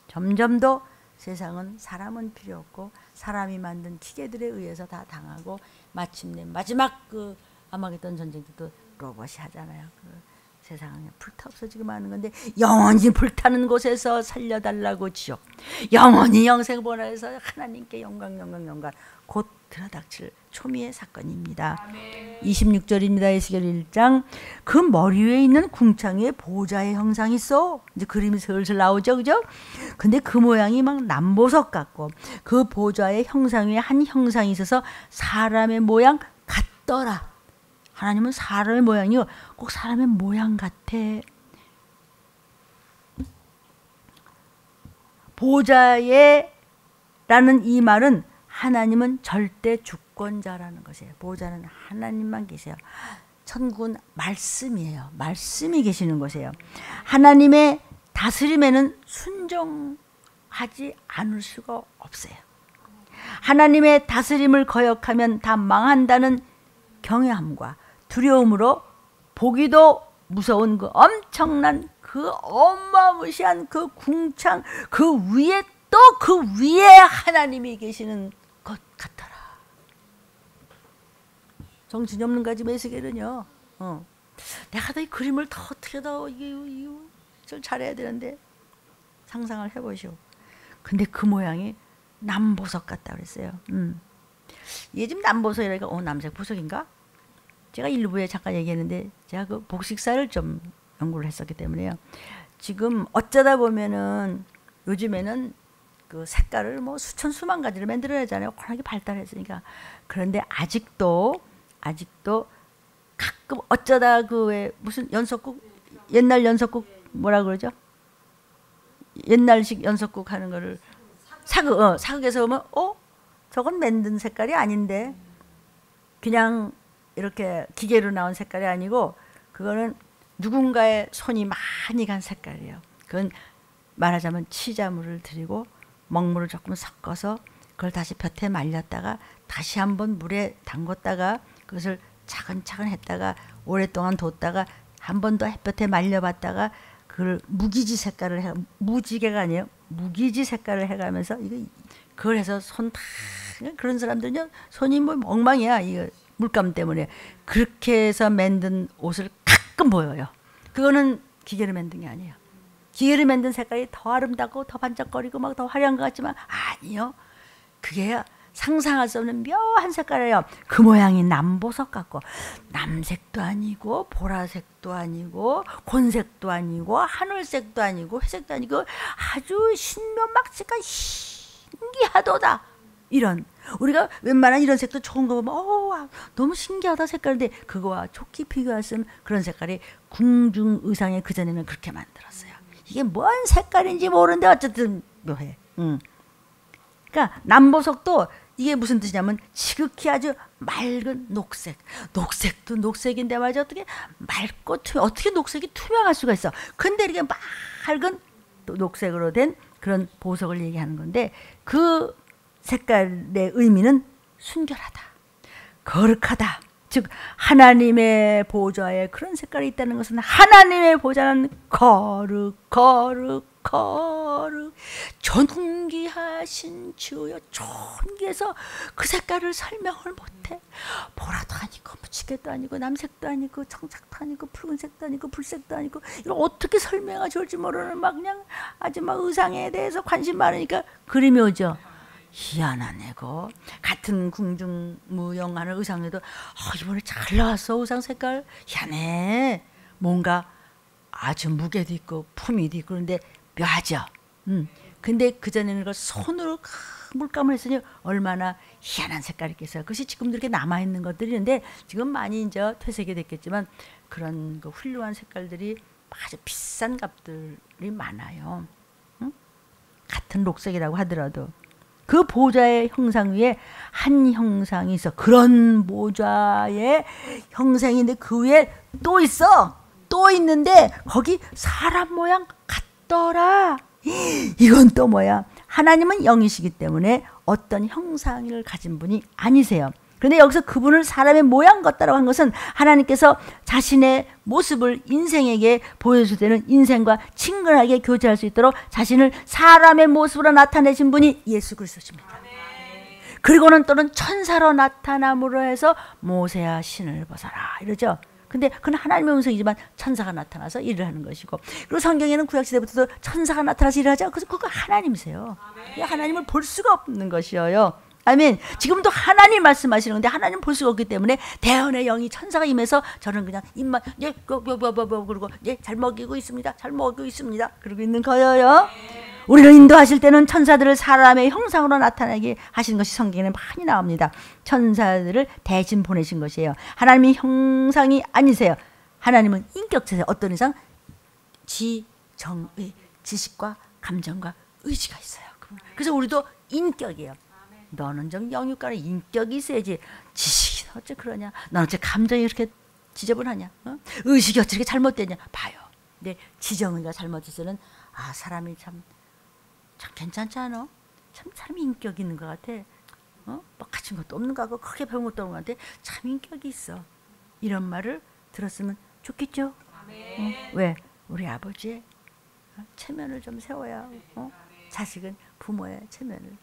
점점 더 세상은 사람은 필요 없고 사람이 만든 기계들에 의해서 다 당하고 마침내 마지막 그 아마겟돈 전쟁도 로봇이 하잖아요. 세상은 불타 없어지고 마는 건데 영원히 불타는 곳에서 살려달라고 지옥, 영원히 영생 보내서 하나님께 영광 곧 들어닥칠 초미의 사건입니다. 26절입니다. 에스겔 1장. 그 머리 위에 있는 궁창에 보좌의 형상이 있어. 이제 그림이 슬슬 나오죠, 그죠? 근데 그 모양이 막 남보석 같고 그 보좌의 형상 위에 한 형상이 있어서 사람의 모양 같더라. 하나님은 사람의 모양이요, 꼭 사람의 모양 같아. 보좌에 라는 이 말은 하나님은 절대 주권자라는 것이에요. 보좌는 하나님만 계세요. 천국은 말씀이에요. 말씀이 계시는 곳이에요. 하나님의 다스림에는 순종하지 않을 수가 없어요. 하나님의 다스림을 거역하면 다 망한다는 경외함과 두려움으로 보기도 무서운 그 엄청난 그 어마무시한 그 궁창 그 위에 또 그 위에 하나님이 계시는 것 같더라. 정신이 없는 가지 에스겔은요. 내가 더 이 그림을 더 어떻게 더 좀 잘해야 되는데 상상을 해보시오. 근데 그 모양이 남보석 같다 그랬어요. 이게 지금 남보석이라니까 남색 보석인가? 제가 일부에 잠깐 얘기했는데 제가 그 복식사를 좀 연구를 했었기 때문에요. 지금 어쩌다 보면은 요즘에는 그 색깔을 뭐 수천 수만 가지를 만들어내잖아요. 워낙에 발달했으니까. 그런데 아직도 가끔 어쩌다 그 왜 무슨 연속국, 옛날 연속국 뭐라 그러죠? 옛날식 연속국 하는 거를 사극에서 보면 저건 만든 색깔이 아닌데, 그냥 이렇게 기계로 나온 색깔이 아니고 그거는 누군가의 손이 많이 간 색깔이에요. 그건 말하자면 치자물을 들이고 먹물을 조금 섞어서 그걸 다시 볕에 말렸다가 다시 한번 물에 담궜다가 그것을 차근차근 했다가 오랫동안 뒀다가 한 번 더 햇볕에 말려봤다가 그걸 무기지 색깔을 해, 무지개가 아니에요. 무기지 색깔을 해가면서 그걸 해서 손 다, 그런 사람들은요 손이 뭐 엉망이야, 이거 물감 때문에. 그렇게 해서 만든 옷을 가끔 보여요. 그거는 기계로 만든 게 아니에요. 기계로 만든 색깔이 더 아름답고 더 반짝거리고 막 더 화려한 것 같지만 아니요. 그게 상상할 수 없는 묘한 색깔이에요. 그 모양이 남보석 같고, 남색도 아니고 보라색도 아니고 곤색도 아니고 하늘색도 아니고 회색도 아니고 아주 신묘막색깔 신기하도다. 이런, 우리가 웬만한 이런 색도 좋은 거 보면 너무 신기하다 색깔인데, 그거와 좋게 비교했으면 그런 색깔이 궁중 의상에 그전에는 그렇게 만들었어요. 이게 뭔 색깔인지 모르는데 어쨌든 묘해. 그러니까 남보석도 이게 무슨 뜻이냐면 지극히 아주 맑은 녹색. 녹색도 녹색인데 말이죠. 어떻게 맑고 어떻게 녹색이 투명할 수가 있어. 근데 이렇게 맑은 녹색으로 된 그런 보석을 얘기하는 건데, 그 색깔의 의미는 순결하다, 거룩하다. 즉 하나님의 보좌에 그런 색깔이 있다는 것은 하나님의 보좌는 거룩 존귀하신 주여, 존귀해서 그 색깔을 설명을 못해. 보라도 아니고 무지개도 아니고 남색도 아니고 청색도 아니고 붉은색도 아니고 불색도 아니고, 이걸 어떻게 설명하지 좋을지 모르는 막 그냥 아주 막 의상에 대해서 관심 많으니까 그림이 오죠. 희한한 애고, 같은 궁중무용하는 의상에도 이번에 잘 나왔어 의상 색깔, 희한해. 뭔가 아주 무게도 있고 품위도 있고 그런데 묘하죠. 근데 그전에는 그걸 손으로 물감을 했으니 얼마나 희한한 색깔이 있겠어요. 그것이 지금도 이렇게 남아있는 것들인데, 지금 많이 이제 퇴색이 됐겠지만 그런 그 훌륭한 색깔들이 아주 비싼 값들이 많아요. 같은 녹색이라고 하더라도 그 보좌의 형상 위에 한 형상이 있어. 그런 보좌의 형상인데 그 위에 또 있어. 또 있는데 거기 사람 모양 같더라. 이건 또 뭐야? 하나님은 영이시기 때문에 어떤 형상을 가진 분이 아니세요. 그런데 여기서 그분을 사람의 모양 같다라고 한 것은 하나님께서 자신의 모습을 인생에게 보여줄 때는 인생과 친근하게 교제할 수 있도록 자신을 사람의 모습으로 나타내신 분이 예수 그리스도십니다. 그리고는 또는 천사로 나타남으로 해서 모세야 신을 벗어라 이러죠. 근데 그건 하나님의 음성이지만 천사가 나타나서 일을 하는 것이고, 그리고 성경에는 구약시대부터도 천사가 나타나서 일을 하죠. 그래서 그거 하나님이세요. 하나님을 볼 수가 없는 것이에요. 아멘. 지금도 하나님 말씀하시는 건데 하나님 볼 수가 없기 때문에 대언의 영이 천사가 임해서 저는 그냥 입만 그리고 잘 먹이고 있습니다. 잘 먹이고 있습니다. 그러고 있는 거예요. 우리를 인도하실 때는 천사들을 사람의 형상으로 나타나게 하신 것이 성경에 많이 나옵니다. 천사들을 대신 보내신 것이에요. 하나님이 형상이 아니세요. 하나님은 인격체세요. 어떤 이상 지정의, 지식과 감정과 의지가 있어요. 그래서 우리도 인격이에요. 너는 좀 영육간에 인격이 있어야지. 지식이 어째 그러냐? 넌 어째 감정이 이렇게 지저분하냐? 의식이 어째 이렇게 잘못되냐? 봐요. 근데 지정의가 잘못해서는 사람이 참 괜찮지 않아? 참 사람이 인격 있는 것 같아. 뭐 가진 것도 없는 것 같고 크게 배운 것도 없는 것 같아. 참 인격이 있어. 이런 말을 들었으면 좋겠죠? 왜? 우리 아버지의 체면을 좀 세워야 자식은 부모의 체면을.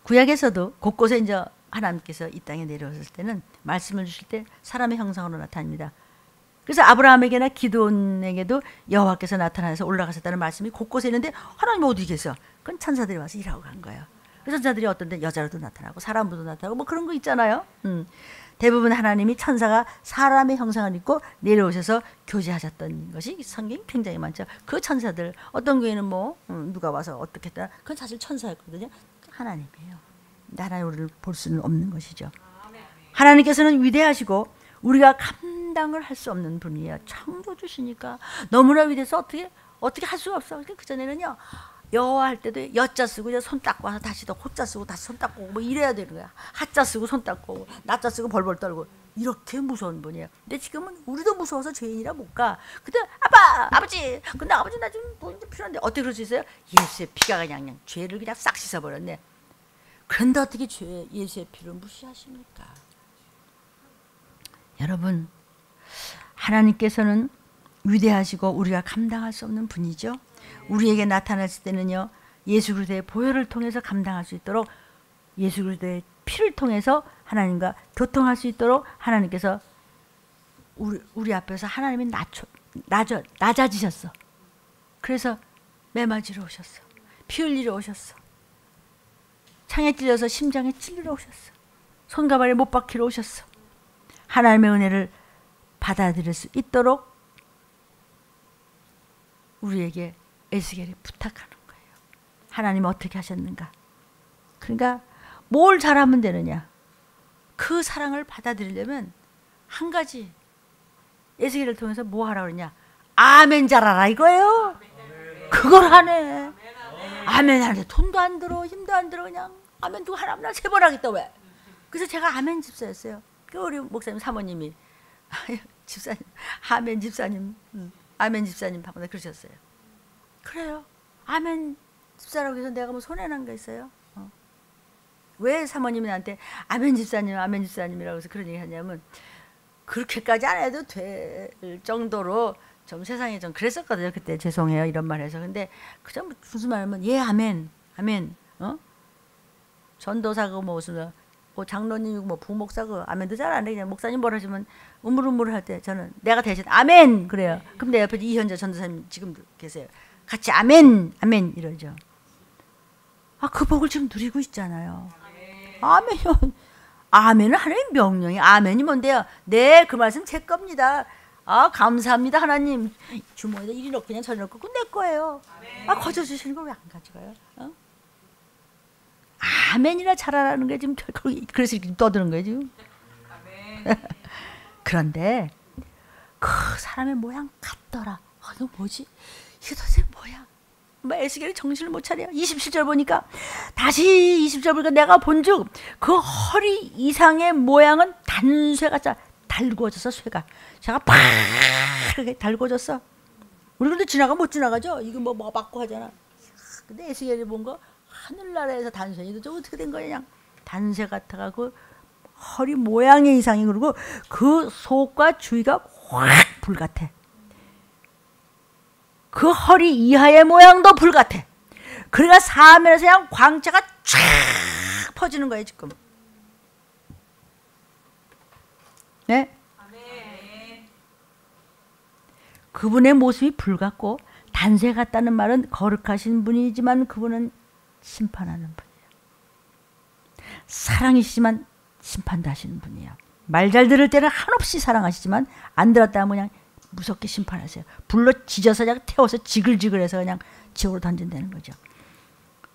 구약에서도 곳곳에 이제 하나님께서 이 땅에 내려오실 때는 말씀을 주실 때 사람의 형상으로 나타납니다. 그래서 아브라함에게나 기드온에게도 여호와께서 나타나서 올라가셨다는 말씀이 곳곳에 있는데 하나님 어디 계세요? 그건 천사들이 와서 일하고 간 거예요. 그래서 천사들이 어떤 데 여자로도 나타나고 사람으로도 나타나고 뭐 그런 거 있잖아요. 대부분 하나님이 천사가 사람의 형상을 입고 내려오셔서 교제하셨던 것이 성경이 굉장히 많죠. 그 천사들 어떤 교회는 뭐 누가 와서 어떻게 했다, 그건 사실 천사였거든요. 하나님이에요. 하나님 우리를 볼 수는 없는 것이죠. 하나님께서는 위대하시고 우리가 감당을 할 수 없는 분이에요. 창조주시니까 너무나 위대해서 어떻게 할 수가 없어. 그전에는요, 여호와 할 때도 여자 쓰고 손 닦고 와서 다시 또 호자 쓰고 다시 손 닦고 뭐 이래야 되는 거야. 하자 쓰고 손 닦고 나자 쓰고 벌벌 떨고 이렇게 무서운 분이에요. 근데 지금은 우리도 무서워서 죄인이라 못 가. 근데 아버지, 근데 아버지 나 좀 뭐 필요한데 어떻게 그럴 수 있어요? 예수의 피가 그냥 죄를 그냥 싹 씻어버렸네. 그런데 어떻게 예수의 피를 무시하십니까? 여러분, 하나님께서는 위대하시고 우리가 감당할 수 없는 분이죠. 우리에게 나타났을 때는요, 예수 그리스도의 보혈을 통해서 감당할 수 있도록, 예수 그리스도의 피를 통해서 하나님과 교통할 수 있도록 하나님께서 우리 앞에서 하나님이 낮아지셨어. 그래서 매맞으러 오셨어. 피 흘리러 오셨어. 창에 찔려서 심장에 찔리러 오셨어. 손과 발에 못 박히러 오셨어. 하나님의 은혜를 받아들일 수 있도록 우리에게 에스겔이 부탁하는 거예요. 하나님 어떻게 하셨는가? 그러니까 뭘 잘하면 되느냐? 그 사랑을 받아들이려면 한 가지, 에스겔을 통해서 뭐 하라고 그러냐? 아멘 잘하라 이거예요. 그걸 하네. 아멘 하는데 돈도 안 들어, 힘도 안 들어. 그냥 아멘 누가 하라면 나 3번 하겠다. 왜? 그래서 제가 아멘 집사였어요. 우리 목사님 사모님이 집사님, 아멘 집사님, 아멘 집사님 한번 그러셨어요. 그래요. 아멘 집사라고 해서 내가 뭐 손해난 거 있어요? 왜 사모님이 나한테 아멘 집사님이라고 해서 그런 얘기 하냐면, 그렇게까지 안 해도 될 정도로 좀 세상에 좀 그랬었거든요. 그때 죄송해요 이런 말 해서. 근데 그저 무슨 말하면 예 아멘 전도사고 뭐 무슨 뭐 장로님이고 뭐 부목사고 아멘도 잘 안 해. 그냥 목사님 뭐라 하시면 우물우물 할 때 저는 내가 대신 아멘 그래요. 그럼 내 옆에 이현자 전도사님 지금도 계세요. 같이 아멘 이러죠. 그 복을 지금 누리고 있잖아요. 아멘이요. 아멘은 하나님 명령이. 아멘이 뭔데요? 네, 그 말씀 제 겁니다. 감사합니다 하나님. 주머니에 이리 넣고 그냥 저리 넣고 그건 내 거예요. 거저 주시는 걸 왜 안 가져가요? 아멘이나 잘하라는 게 지금 그래서 이렇게 떠드는 거예요 지금. 그런데 그 사람의 모양 같더라. 이거 뭐지? 이게 도대체 뭐야? 에스겔이 정신을 못 차려요. 27절 보니까 다시 20절 보니까 내가 본즉 그 허리 이상의 모양은 단쇠가 달구어져서 쇠가 파랗게 달구어졌어. 우리 근데 지나가면 못 지나가죠. 이거 뭐 맞고 하잖아. 근데 에스겔이 본 거 하늘나라에서 단쇠이 저 어떻게 된 거야? 그냥 단쇠 같아가고 허리 모양의 이상이, 그리고 그 속과 주위가 확 불같아. 그 허리 이하의 모양도 불같아. 그러니까 사면에서 그냥 광채가 쫙 퍼지는 거예요 지금. 네? 그분의 모습이 불같고 단쇠 같다는 말은 거룩하신 분이지만 그분은 심판하는 분이에요. 사랑이시지만 심판도 하시는 분이에요. 말 잘 들을 때는 한없이 사랑하시지만 안 들었다 하면 그냥 무섭게 심판하세요. 불로 지져서 그냥 태워서 지글지글해서 그냥 지옥으로 던진다는 거죠.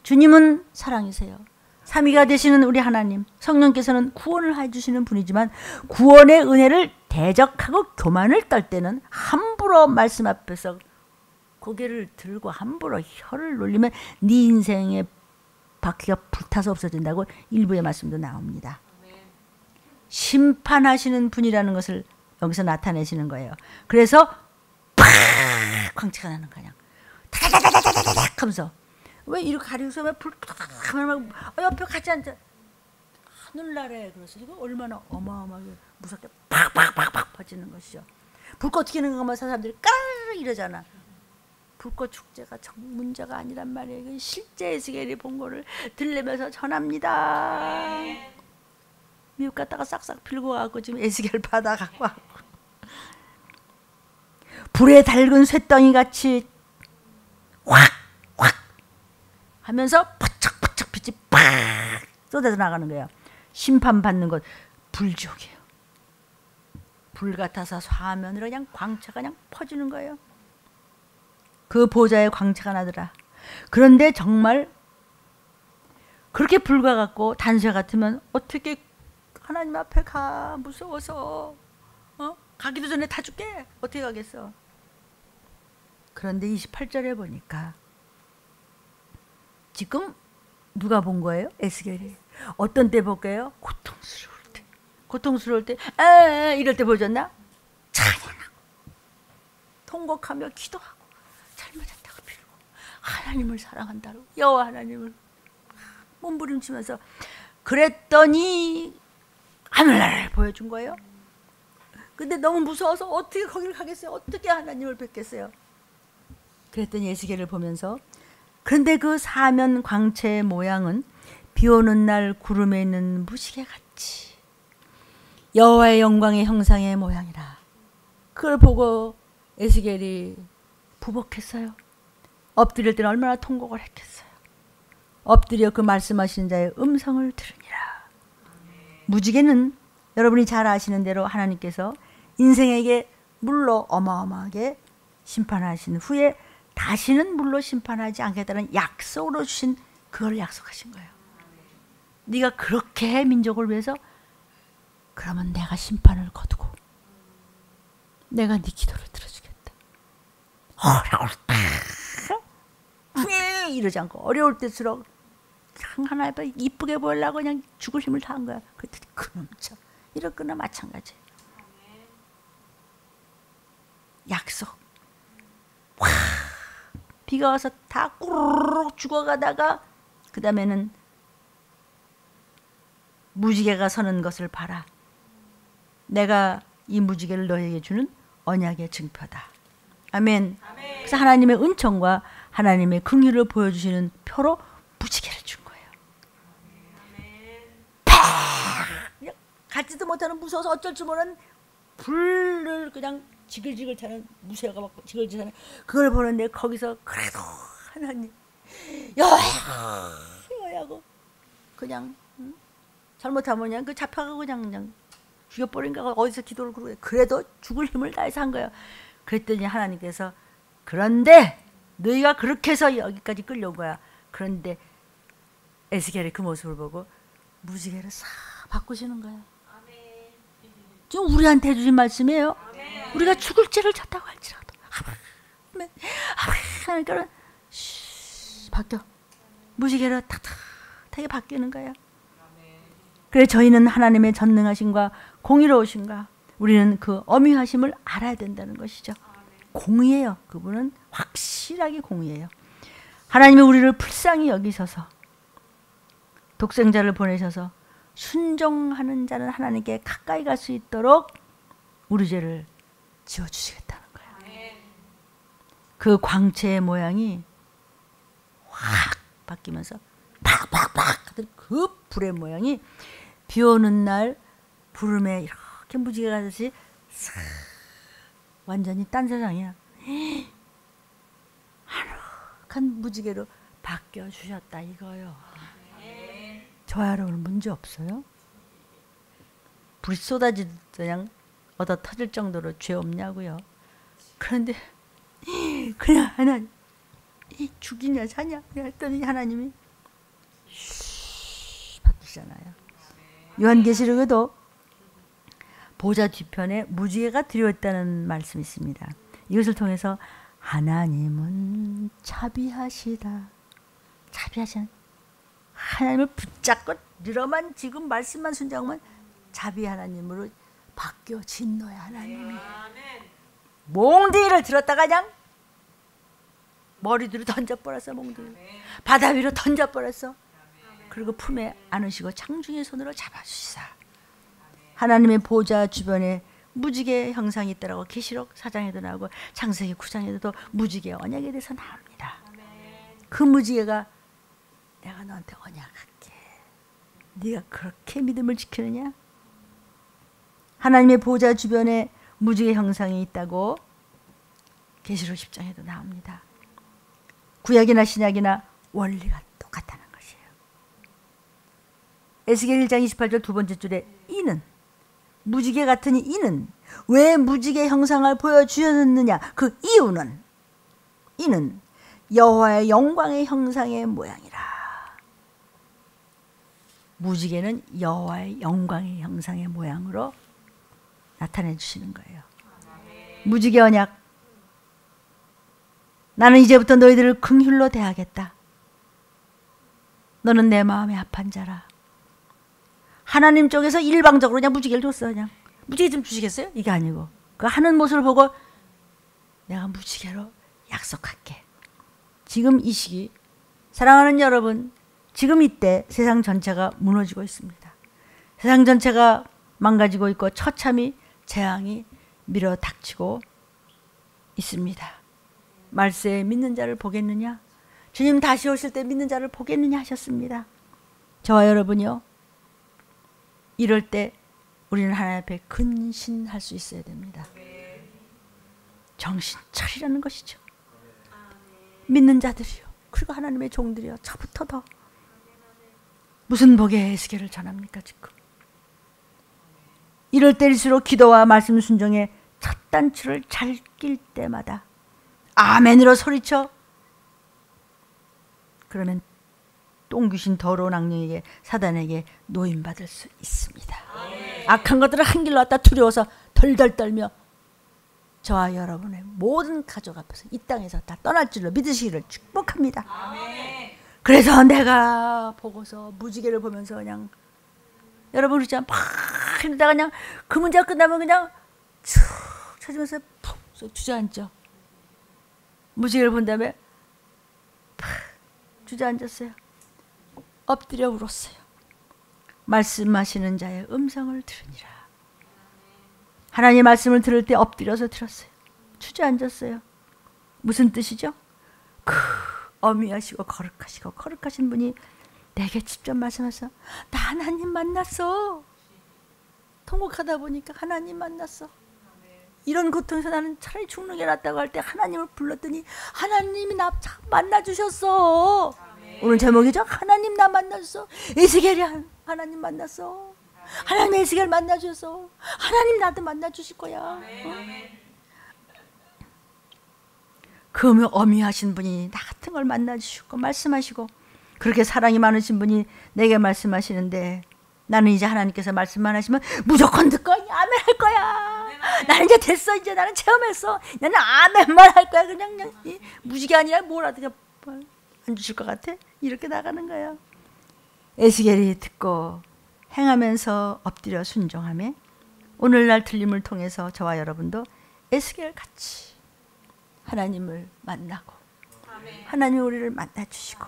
주님은 사랑이세요. 삼위가 되시는 우리 하나님, 성령께서는 구원을 해주시는 분이지만 구원의 은혜를 대적하고 교만을 떨 때는 함부로 말씀 앞에서 고개를 들고 함부로 혀를 놀리면 네 인생의 바퀴가 불타서 없어진다고 일부의 말씀도 나옵니다. 심판하시는 분이라는 것을 여기서 나타내시는 거예요. 그래서 팍 광채가 나는 거야. 타다다다다다닥 하면서. 왜 이렇게 가리고서 왜 불 하면 옆에 같이 앉아. 하늘나라에 그래서 이거 얼마나 어마어마하게 무섭게 팍팍팍팍 퍼지는 것이죠. 불꽃 튀기는 것만 사람들이 까르르 이러잖아. 불꽃 축제가 문제가 아니란 말이에요. 이건 실제 에스겔이 본 거를 들리면서 전합니다. 미국 갔다가 싹싹 빌고 가고 지금 에스겔 받아 갖고 왔고, 불에 달군 쇳덩이 같이 확 하면서 푸쩍푸쩍 빛이 팍 쏟아져 나가는 거예요. 심판받는 것 불지옥이에요. 불 같아서 화면으로 그냥 광채가 그냥 퍼지는 거예요. 그 보좌에 광채가 나더라. 그런데 정말 그렇게 불과 같고 단쇠 같으면 어떻게 하나님 앞에 가? 무서워서 가기도 전에 다 죽게 어떻게 가겠어? 그런데 28절에 보니까 지금 누가 본 거예요? 에스겔이. 어떤 때 볼까요? 고통스러울 때 이럴 때 보셨나? 찬양하고 통곡하며 기도하고 잘못했다고 빌고 하나님을 사랑한다고 여호와 하나님을 몸부림치면서 그랬더니 하늘나라를 보여준 거예요. 근데 너무 무서워서 어떻게 거기를 가겠어요? 어떻게 하나님을 뵙겠어요? 그랬더니 에스겔을 보면서 그런데 그 사면 광채의 모양은 비오는 날 구름에 있는 무지개 같이 여호와의 영광의 형상의 모양이라. 그걸 보고 에스겔이 부복했어요. 엎드릴 때는 얼마나 통곡을 했겠어요. 엎드려 그 말씀하시는 자의 음성을 들으니라. 무지개는 여러분이 잘 아시는 대로 하나님께서 인생에게 물로 어마어마하게 심판하신 후에 다시는 물로 심판하지 않겠다는 약속으로 주신 그걸 약속하신 거예요. 네가 그렇게 해 민족을 위해서 그러면 내가 심판을 거두고 내가 네 기도를 들어주겠다. 이러지 않고 어려울 때일수록 하나님 앞에 이쁘게 보이려고 그냥 죽을 힘을 다한 거야. 그랬더니 그놈 참 이렇거나 마찬가지. 약속. 와, 비가 와서 다 꾸르륵 죽어가다가 그 다음에는 무지개가 서는 것을 봐라. 내가 이 무지개를 너에게 주는 언약의 증표다. 아멘. 그래서 하나님의 은총과 하나님의 긍휼을 보여주시는 표로 무지개를 준 거예요. 갖지도 못하는 무서워서 어쩔 줄 모르는 불을 그냥 지글지글 타는 무쇠가 막 지글지글 타는 그걸 보는데 거기서 그래도 하나님 여호와고 그냥 잘못하면 그냥 그 잡혀가고 그냥 죽여버린가 어디서 기도를 그러고 그래도 죽을 힘을 다해서 한 거예요. 그랬더니 하나님께서 그런데 너희가 그렇게 해서 여기까지 끌려온 거야. 그런데 에스겔의 그 모습을 보고 무지개를 싹 바꾸시는 거야. 지금 우리한테 해주신 말씀이에요. 우리가 죽을 죄를 졌다고 할지라도 하나님께서 바뀌어 무지개로 탁탁하게 바뀌는 거야. 그래 저희는 하나님의 전능하심과 공의로우심과 우리는 그 엄위하심을 알아야 된다는 것이죠. 공의예요. 그분은 확실하게 공의예요. 하나님이 우리를 불쌍히 여기셔서 독생자를 보내셔서 순종하는 자는 하나님께 가까이 갈 수 있도록 우리 죄를 지워주시겠다는 거예요. 그 광채의 모양이 확 바뀌면서 팍팍팍 그 불의 모양이 비 오는 날 구름에 이렇게 무지개가 같이 완전히 딴 세상이야. 한옥한 무지개로 바뀌어 주셨다 이거요. 저와 여러분 문제 없어요? 불이 쏟아지듯 그냥 얻어 터질 정도로 죄 없냐고요. 그런데 그냥 하나님 죽이냐 사냐 했더니 하나님이 바뀌잖아요. 요한계시록에도 보좌 뒤편에 무지개가 들여있다는 말씀이 있습니다. 이것을 통해서 하나님은 자비하시다. 자비하시는 하나님을 붙잡고 늘어만 지금 말씀만 순종하면 자비 하나님으로 바뀌어 진노의 하나님이 몽둥이를 들었다가 그냥 머리 뒤로 던져버렸어. 몽둥이 바다 위로 던져버렸어. 그리고 품에 안으시고 창중의 손으로 잡아주시사 하나님의 보좌 주변에 무지개 형상이 있더라고. 계시록 4장에도 나오고 창세기 9장에도 무지개 언약에 대해서 나옵니다. 그 무지개가 내가 너한테 언약할게. 네가 그렇게 믿음을 지키느냐? 하나님의 보좌 주변에 무지개 형상이 있다고 계시록 10장에도 나옵니다. 구약이나 신약이나 원리가 똑같다는 것이에요. 에스겔 1장 28절 두 번째 줄에 이는 무지개 같으니 이는 왜 무지개 형상을 보여주셨느냐? 그 이는 여호와의 영광의 형상의 모양이라. 무지개는 여호와의 영광의 형상의 모양으로 나타내 주시는 거예요. 무지개 언약. 나는 이제부터 너희들을 긍휼로 대하겠다. 너는 내 마음에 합한 자라. 하나님 쪽에서 일방적으로 그냥 무지개를 줬어. 그냥 무지개 좀 주시겠어요? 이게 아니고 그 하는 모습을 보고 내가 무지개로 약속할게. 지금 이 시기 사랑하는 여러분, 지금 이때 세상 전체가 무너지고 있습니다. 세상 전체가 망가지고 있고 처참히 재앙이 밀어닥치고 있습니다. 말세에 믿는 자를 보겠느냐? 주님 다시 오실 때 믿는 자를 보겠느냐 하셨습니다. 저와 여러분이요, 이럴 때 우리는 하나님 앞에 근신할 수 있어야 됩니다. 정신 차리라는 것이죠. 믿는 자들이요, 그리고 하나님의 종들이요, 저부터 더 무슨 복의 에스겔을 전합니까 지금. 이럴 때일수록 기도와 말씀 순종의 첫 단추를 잘 낄 때마다 아멘으로 소리쳐. 그러면 똥귀신 더러운 악령에게, 사단에게 노임받을 수 있습니다. 악한 것들을 한 길로 왔다 두려워서 덜덜 떨며 저와 여러분의 모든 가족 앞에서 이 땅에서 다 떠날 줄로 믿으시기를 축복합니다. 그래서 내가 보고서 무지개를 보면서 그냥 여러분 그렇잖아, 막 이러다가 그냥 그 문제가 끝나면 그냥 쭉 쳐지면서 푹 주저앉죠. 무지개를 본 다음에 푹 주저앉았어요. 엎드려 울었어요. 말씀하시는 자의 음성을 들으니라. 하나님 말씀을 들을 때 엎드려서 들었어요. 주저앉았어요. 무슨 뜻이죠? 어미하시고 거룩하신 분이 내게 직접 말씀하셔서 나 하나님 만났어. 통곡하다 보니까 하나님 만났어. 이런 고통에서 나는 차라리 죽는 게 낫다고 할 때 하나님을 불렀더니 하나님이 나 만나주셨어. 오늘 제목이죠. 하나님 나 만났어. 에스겔이 하나님 만났어. 하나님 에스겔 만나주셔서 하나님 나도 만나주실 거야. 그 어미하신 분이 나 같은 걸 만나주시고 말씀하시고 그렇게 사랑이 많으신 분이 내게 말씀하시는데 나는 이제 하나님께서 말씀만 하시면 무조건 듣고 아멘 할 거야. 나는 이제 됐어. 이제 나는 체험했어. 나는 아멘만 할 거야. 그냥 무지개 아니라 뭘 어떻게 안 주실 것 같아? 이렇게 나가는 거야. 에스겔이 듣고 행하면서 엎드려 순종하며 오늘날 들림을 통해서 저와 여러분도 에스겔 같이 하나님을 만나고 하나님이 우리를 만나주시고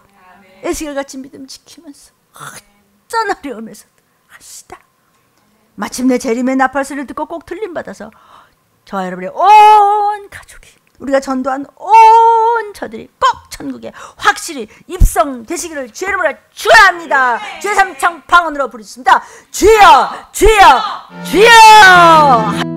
에스겔 같이 믿음 지키면서 어떤 어려움에서도 하시다. 마침내 재림의 나팔소리를 듣고 꼭 들림받아서 저와 여러분의 온 가족이 우리가 전도한 온 저들이 꼭 천국에 확실히 입성되시기를 주의 이름으로 축원합니다. 제3창 방언으로 부르겠습니다. 주여 주여 주여.